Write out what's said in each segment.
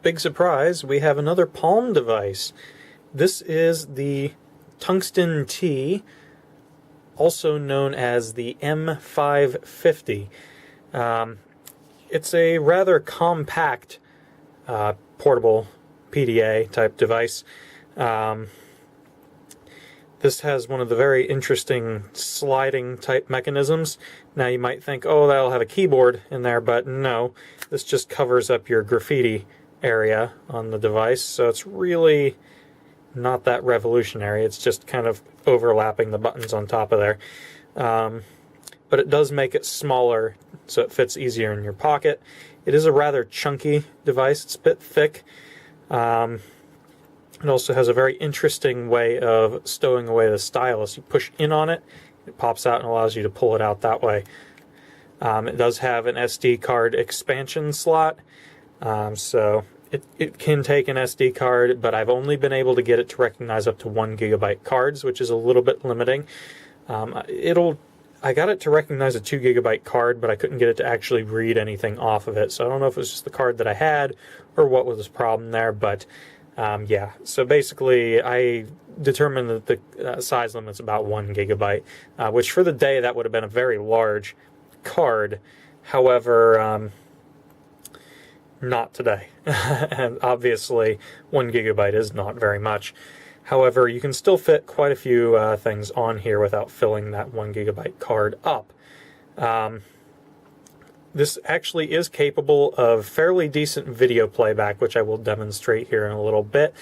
big surprise, we have another Palm device. This is the Tungsten T, also known as the M550. It's a rather compact portable PDA type device. This has one of the very interesting sliding type mechanisms. Now you might think, oh, that'll have a keyboard in there, but no. This just covers up your graffiti area on the device, so it's really not that revolutionary. It's just kind of overlapping the buttons on top of there. But it does make it smaller so it fits easier in your pocket. It is a rather chunky device. It's a bit thick. It also has a very interesting way of stowing away the stylus. You push in on it, it pops out and allows you to pull it out that way. It does have an SD card expansion slot, so it can take an SD card, but I've only been able to get it to recognize up to 1 GB cards, which is a little bit limiting. I got it to recognize a 2 GB card, but I couldn't get it to actually read anything off of it, so I don't know if it was just the card that I had or what was the problem there, but yeah, so basically I determined that the size limit's about 1 GB, which for the day that would have been a very large card. However, not today. And obviously 1 GB is not very much. However, you can still fit quite a few things on here without filling that 1 GB card up. This actually is capable of fairly decent video playback, which I will demonstrate here in a little bit.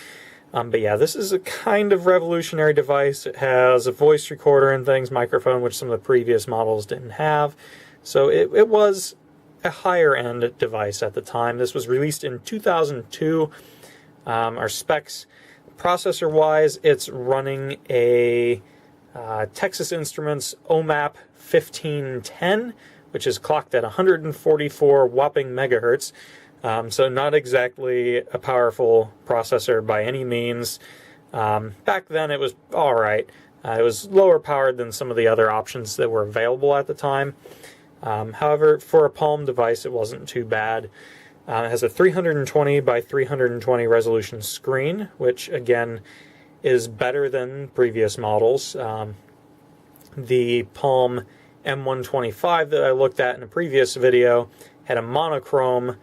But yeah, this is a kind of revolutionary device. It has a voice recorder and things, microphone, which some of the previous models didn't have. So it was a higher end device at the time. This was released in 2002. Our specs, processor wise, it's running a Texas Instruments OMAP 1510, which is clocked at 144 whopping megahertz. So not exactly a powerful processor by any means. Back then it was alright. It was lower powered than some of the other options that were available at the time. However, for a Palm device, it wasn't too bad. It has a 320 by 320 resolution screen, which again is better than previous models. The Palm M125 that I looked at in a previous video had a monochrome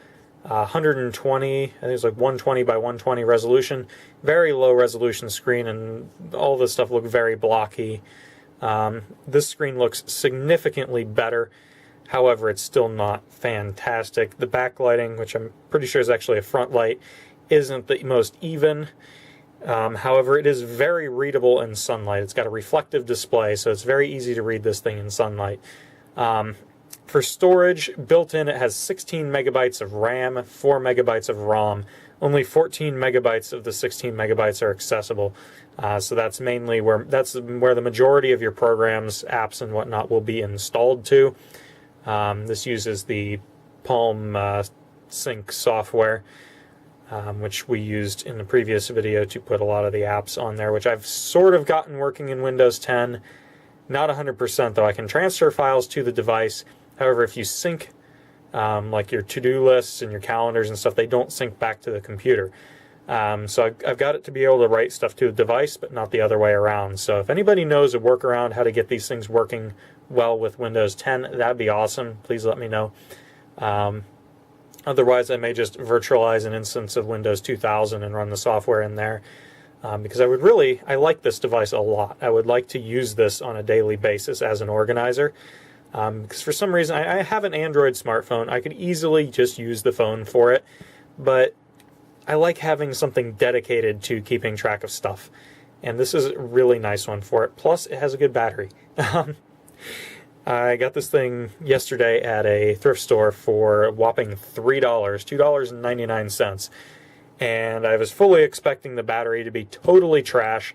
120, I think it was like 120 by 120 resolution, very low resolution screen, and all this stuff looked very blocky. This screen looks significantly better. However, it's still not fantastic. The backlighting, which I'm pretty sure is actually a front light, isn't the most even. However, it is very readable in sunlight. It's got a reflective display, so it's very easy to read this thing in sunlight. For storage, built in, it has 16 megabytes of RAM, 4 megabytes of ROM. Only 14 megabytes of the 16 megabytes are accessible. So that's mainly where the majority of your programs, apps, and whatnot will be installed to. This uses the Palm Sync software, which we used in the previous video to put a lot of the apps on there, which I've sort of gotten working in Windows 10. Not 100% though. I can transfer files to the device. However, if you sync like your to-do lists and your calendars and stuff, they don't sync back to the computer. So I've got it to be able to write stuff to the device, but not the other way around. So if anybody knows a workaround how to get these things working well with Windows 10, that'd be awesome. Please let me know. Otherwise, I may just virtualize an instance of Windows 2000 and run the software in there. Because I like this device a lot. I would like to use this on a daily basis as an organizer. Because for some reason, I have an Android smartphone. I could easily just use the phone for it. But I like having something dedicated to keeping track of stuff. And this is a really nice one for it. Plus, it has a good battery. I got this thing yesterday at a thrift store for a whopping $3, $2.99. And I was fully expecting the battery to be totally trash.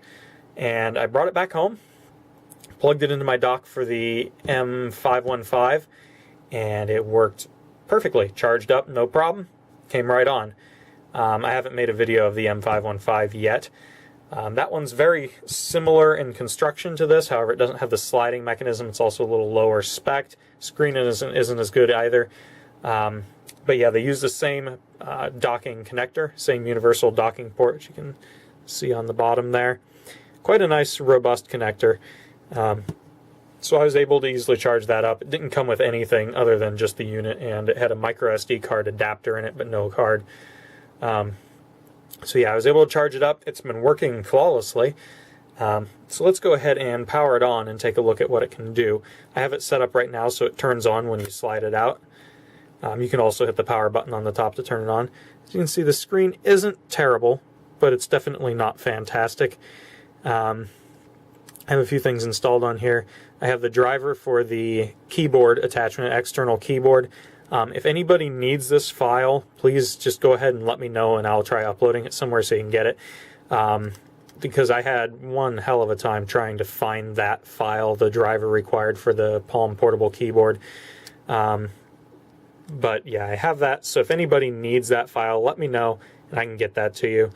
And I brought it back home, plugged it into my dock for the M550, and it worked perfectly. Charged up, no problem. Came right on. I haven't made a video of the M515 yet. That one's very similar in construction to this. However, it doesn't have the sliding mechanism. It's also a little lower spec. Screen isn't as good either. But yeah, they use the same docking connector, same universal docking port, which you can see on the bottom there. Quite a nice, robust connector. So I was able to easily charge that up. It didn't come with anything other than just the unit, and it had a micro SD card adapter in it, but no card. So yeah, I was able to charge it up. It's been working flawlessly. So let's go ahead and power it on and take a look at what it can do. I have it set up right now so it turns on when you slide it out. You can also hit the power button on the top to turn it on. As you can see, the screen isn't terrible, but it's definitely not fantastic. I have a few things installed on here. I have the driver for the keyboard attachment, external keyboard. If anybody needs this file, please just go ahead and let me know, and I'll try uploading it somewhere so you can get it. Because I had one hell of a time trying to find that file, the driver required for the Palm portable keyboard. But yeah, I have that, so if anybody needs that file, let me know, and I can get that to you.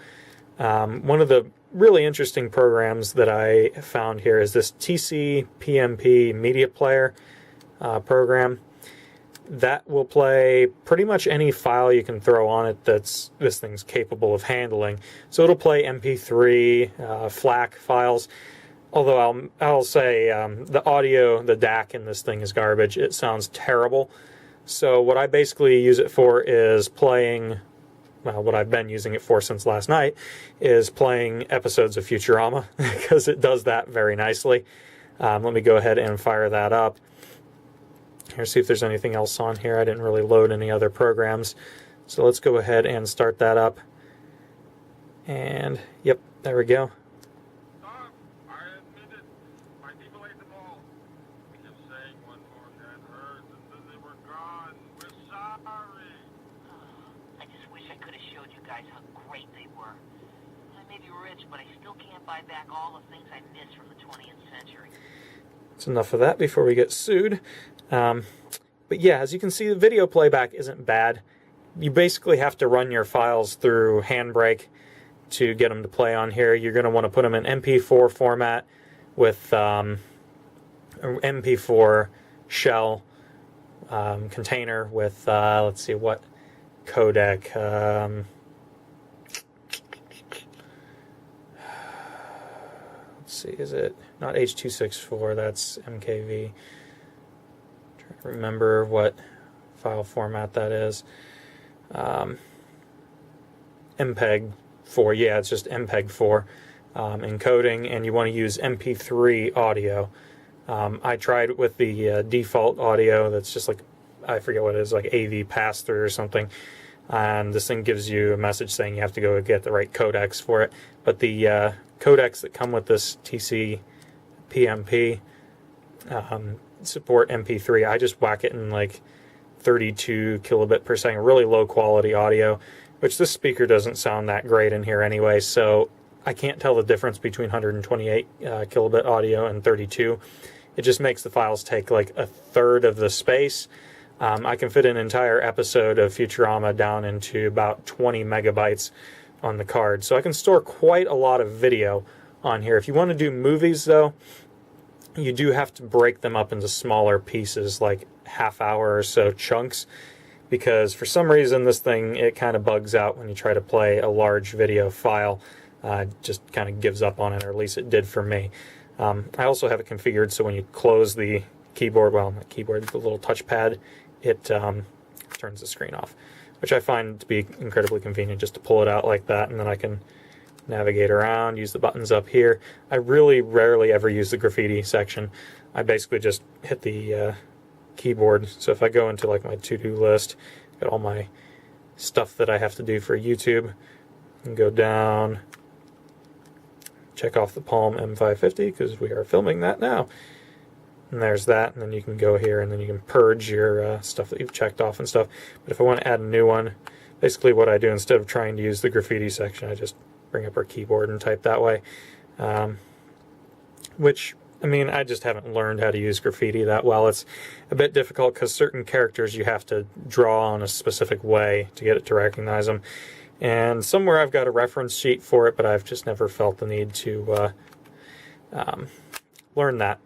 One of the really interesting programs that I found here is this TC-PMP media player program. That will play pretty much any file you can throw on it that's this thing's capable of handling. So it'll play MP3, FLAC files. Although I'll say the audio, the DAC in this thing is garbage. It sounds terrible. So what I basically use it for is playing, well, what I've been using it for since last night is playing episodes of Futurama, because it does that very nicely. Let me go ahead and fire that up. Here, see if there's anything else on here. I didn't really load any other programs. So let's go ahead and start that up. And, yep, there we go. Stop! I admit it. My people ate them all. We kept saying one more had hurt, and then they were gone. We're sorry. I just wish I could have showed you guys how great they were. I may be rich, but I still can't buy back all the things I missed from the 20th century. That's enough of that before we get sued. But yeah, as you can see, the video playback isn't bad. You basically have to run your files through Handbrake to get them to play on here. You're going to want to put them in MP4 format with MP4 shell container with, let's see, what codec? Let's see, is it not H.264? That's MKV. Remember what file format that is. MPEG 4, yeah, it's just MPEG 4 encoding, and you want to use MP3 audio. I tried with the default audio that's just like, I forget what it is, like AV pass-through or something, and this thing gives you a message saying you have to go get the right codecs for it. But the codecs that come with this TC-PMP support MP3. I just whack it in like 32 kilobit per second, really low quality audio, which this speaker doesn't sound that great in here anyway, so I can't tell the difference between 128 kilobit audio and 32. It just makes the files take like a third of the space. I can fit an entire episode of Futurama down into about 20 megabytes on the card, so I can store quite a lot of video on here. If you want to do movies though, you do have to break them up into smaller pieces, like half-hour or so chunks, because for some reason this thing, it kind of bugs out when you try to play a large video file. Just kind of gives up on it, or at least it did for me. I also have it configured so when you close the keyboard, well, not keyboard, the little touchpad, it turns the screen off, which I find to be incredibly convenient, just to pull it out like that, and then I can navigate around, use the buttons up here. I really rarely ever use the graffiti section. I basically just hit the keyboard. So if I go into like my to-do list, got all my stuff that I have to do for YouTube, and go down, check off the Palm M550 because we are filming that now. And there's that, and then you can go here and then you can purge your stuff that you've checked off and stuff. But if I want to add a new one, basically what I do, instead of trying to use the graffiti section, I just bring up our keyboard and type that way. Which, I mean, I just haven't learned how to use graffiti that well. It's a bit difficult because certain characters you have to draw on a specific way to get it to recognize them. And somewhere I've got a reference sheet for it, but I've just never felt the need to learn that.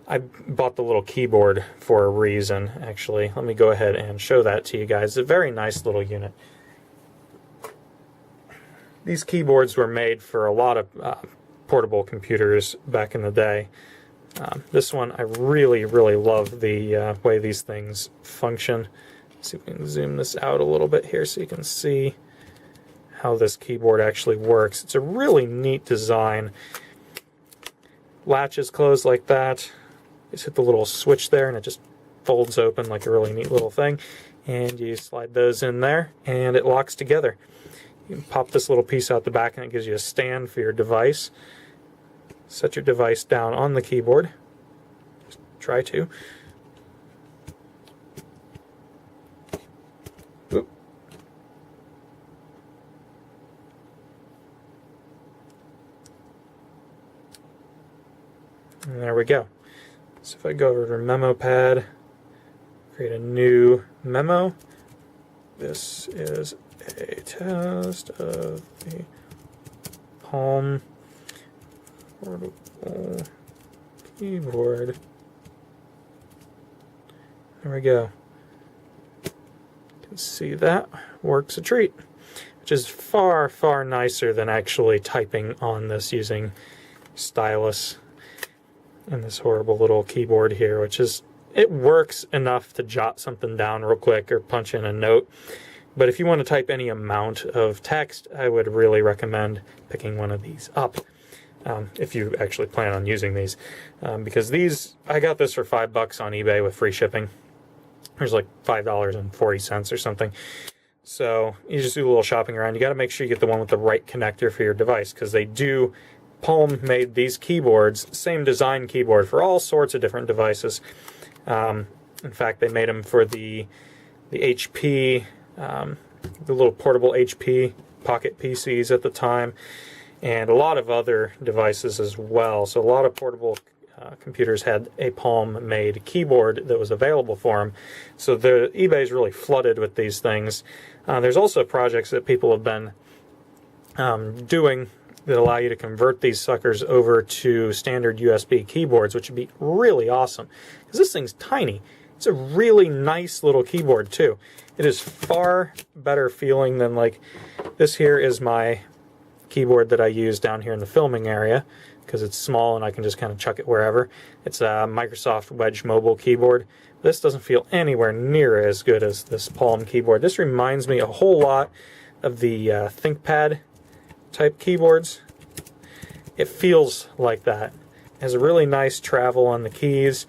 I bought the little keyboard for a reason, actually. Let me go ahead and show that to you guys. It's a very nice little unit. These keyboards were made for a lot of portable computers back in the day. This one, I really, really love the way these things function. Let's see if we can zoom this out a little bit here so you can see how this keyboard actually works. It's a really neat design. Latches close like that. Just hit the little switch there and it just folds open like a really neat little thing. And you slide those in there and it locks together. You can pop this little piece out the back and it gives you a stand for your device. Set your device down on the keyboard. Just try to. Oop. And there we go. So if I go over to Memo Pad, create a new memo. This is a test of the Palm portable keyboard. There we go. You can see that works a treat, which is far, far nicer than actually typing on this using stylus and this horrible little keyboard here, which is, it works enough to jot something down real quick or punch in a note. But if you want to type any amount of text, I would really recommend picking one of these up. If you actually plan on using these. Because these, I got this for $5 on eBay with free shipping. There's like $5.40 or something. So you just do a little shopping around. You got to make sure you get the one with the right connector for your device, because they do. Palm made these keyboards, same design keyboard for all sorts of different devices. In fact, they made them for the HP, the little portable HP pocket PCs at the time, and a lot of other devices as well. So a lot of portable computers had a Palm-made keyboard that was available for them. So the eBay's really flooded with these things. There's also projects that people have been doing that allow you to convert these suckers over to standard USB keyboards, which would be really awesome. Because this thing's tiny. It's a really nice little keyboard too. It is far better feeling than, like, this here is my keyboard that I use down here in the filming area, because it's small and I can just kind of chuck it wherever. It's a Microsoft Wedge Mobile keyboard. This doesn't feel anywhere near as good as this Palm keyboard. This reminds me a whole lot of the ThinkPad type keyboards. It feels like that. It has a really nice travel on the keys.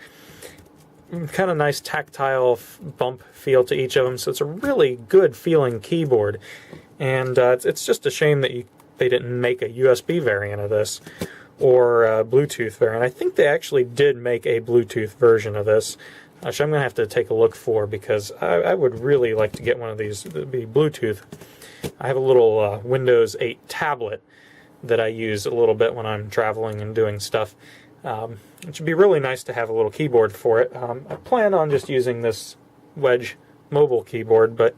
Kind of nice tactile bump feel to each of them, so it's a really good feeling keyboard. And it's just a shame that they didn't make a USB variant of this, or a Bluetooth variant. I think they actually did make a Bluetooth version of this, which I'm going to have to take a look for, because I would really like to get one of these that would be Bluetooth. I have a little Windows 8 tablet that I use a little bit when I'm traveling and doing stuff. It should be really nice to have a little keyboard for it. I plan on just using this Wedge Mobile keyboard, but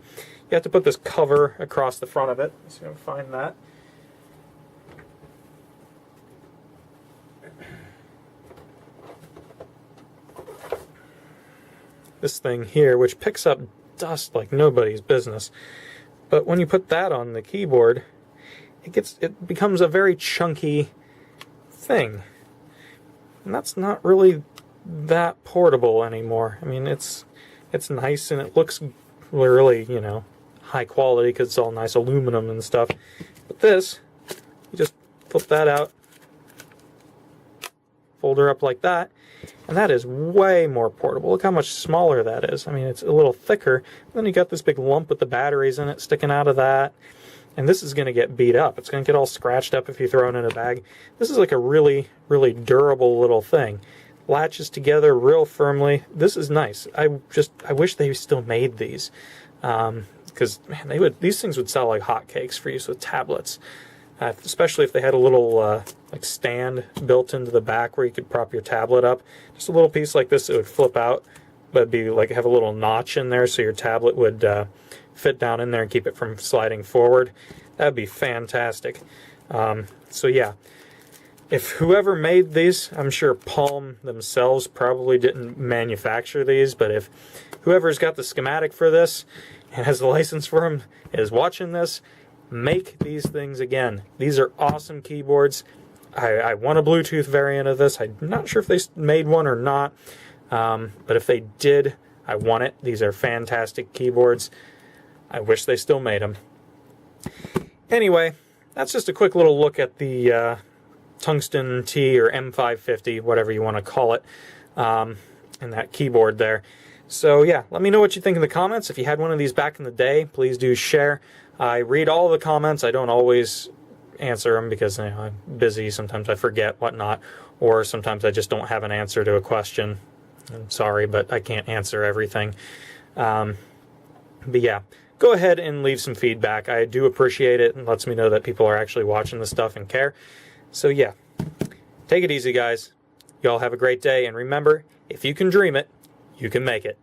you have to put this cover across the front of it. So you'll find that. This thing here, which picks up dust like nobody's business. But when you put that on the keyboard, it becomes a very chunky thing. And that's not really that portable anymore. I mean, it's nice and it looks really, you know, high quality because it's all nice aluminum and stuff. But this, you just flip that out, fold her up like that, and that is way more portable. Look how much smaller that is. I mean, it's a little thicker. Then you got this big lump with the batteries in it sticking out of that. And this is going to get beat up. It's going to get all scratched up if you throw it in a bag. This is like a really, really durable little thing. Latches together real firmly. This is nice. I wish they still made these. Because, man, these things would sell like hotcakes for use with tablets. Especially if they had a little like stand built into the back where you could prop your tablet up. Just a little piece like this that would flip out, but it'd be like have a little notch in there so your tablet would fit down in there and keep it from sliding forward. That'd be fantastic. So yeah, if whoever made these, I'm sure Palm themselves probably didn't manufacture these, but if whoever's got the schematic for this and has the license for them is watching this, make these things again. These are awesome keyboards. I want a Bluetooth variant of this. I'm not sure if they made one or not, but if they did, I want it. These are fantastic keyboards. I wish they still made them. Anyway, that's just a quick little look at the Tungsten T or M550, whatever you want to call it, and that keyboard there. So yeah, let me know what you think in the comments. If you had one of these back in the day, please do share. I read all the comments. I don't always answer them because I'm busy. Sometimes I forget, whatnot, or sometimes I just don't have an answer to a question. I'm sorry, but I can't answer everything. But yeah, go ahead and leave some feedback. I do appreciate it, and lets me know that people are actually watching this stuff and care. So yeah, take it easy, guys. Y'all have a great day, and remember, if you can dream it, you can make it.